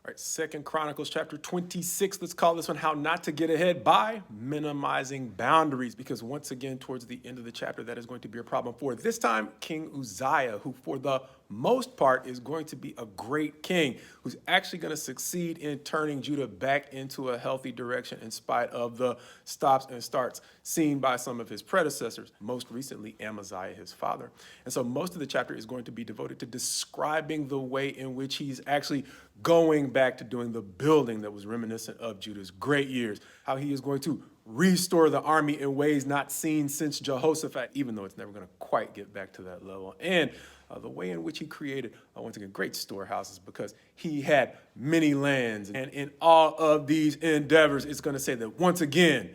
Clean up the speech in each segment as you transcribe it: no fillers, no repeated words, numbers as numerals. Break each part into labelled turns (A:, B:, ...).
A: All right, Second Chronicles chapter 26. Let's call this one How Not to Get Ahead by Minimizing Boundaries. Because once again, towards the end of the chapter, that is going to be a problem for this time King Uzziah, who for the most part is going to be a great king, who's actually going to succeed in turning Judah back into a healthy direction in spite of the stops and starts seen by some of his predecessors, most recently Amaziah, his father. And so most of the chapter is going to be devoted to describing the way in which he's actually going back to doing the building that was reminiscent of Judah's great years, how he is going to restore the army in ways not seen since Jehoshaphat, even though it's never going to quite get back to that level, and the way in which he created, once again, great storehouses, because he had many lands. And in all of these endeavors, it's going to say that once again,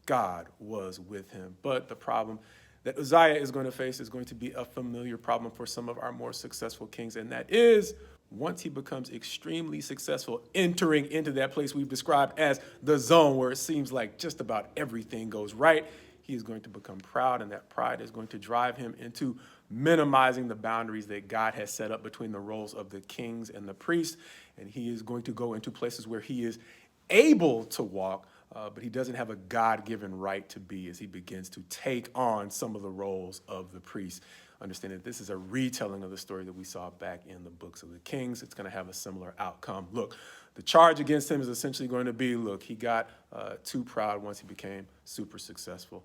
A: God was with him. But the problem that Uzziah is going to face is going to be a familiar problem for some of our more successful kings, and that is once he becomes extremely successful entering into that place we've described as the zone where it seems like just about everything goes right, he is going to become proud, and that pride is going to drive him into minimizing the boundaries that God has set up between the roles of the kings and the priests. And he is going to go into places where he is able to walk, but he doesn't have a God-given right to be as he begins to take on some of the roles of the priests. Understand that this is a retelling of the story that we saw back in the books of the Kings. It's going to have a similar outcome. Look, the charge against him is essentially going to be, look, he got too proud once he became super successful.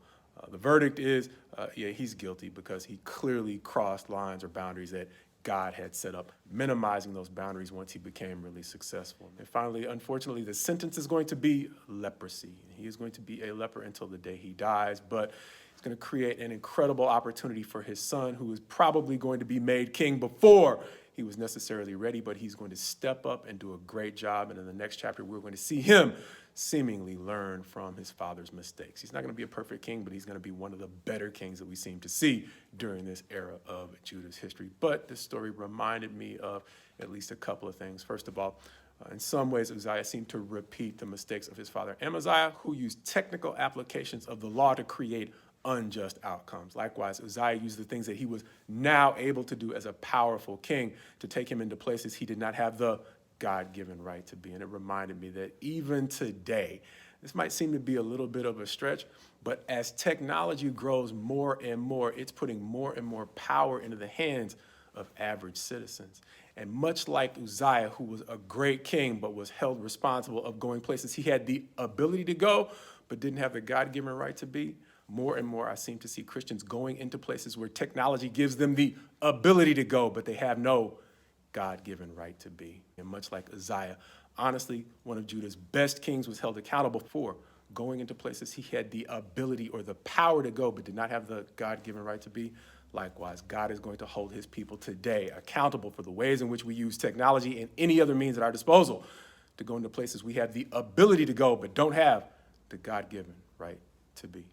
A: The verdict is, yeah, he's guilty because he clearly crossed lines or boundaries that God had set up, minimizing those boundaries once he became really successful. And finally, unfortunately, the sentence is going to be leprosy. He is going to be a leper until the day he dies, but it's going to create an incredible opportunity for his son, who is probably going to be made king before he was necessarily ready, but he's going to step up and do a great job. And in the next chapter, we're going to see him seemingly learn from his father's mistakes. He's not going to be a perfect king, but he's going to be one of the better kings that we seem to see during this era of Judah's history. But this story reminded me of at least a couple of things. First of all, in some ways, Uzziah seemed to repeat the mistakes of his father Amaziah, who used technical applications of the law to create unjust outcomes. Likewise, Uzziah used the things that he was now able to do as a powerful king to take him into places he did not have the God-given right to be. And it reminded me that even today, this might seem to be a little bit of a stretch, but as technology grows more and more, it's putting more and more power into the hands of average citizens. And much like Uzziah, who was a great king, but was held responsible of going places he had the ability to go, but didn't have the God-given right to be, more and more I seem to see Christians going into places where technology gives them the ability to go, but they have no God-given right to be. And much like Uzziah, honestly, one of Judah's best kings was held accountable for going into places he had the ability or the power to go, but did not have the God-given right to be. Likewise, God is going to hold his people today accountable for the ways in which we use technology and any other means at our disposal to go into places we have the ability to go, but don't have the God-given right to be.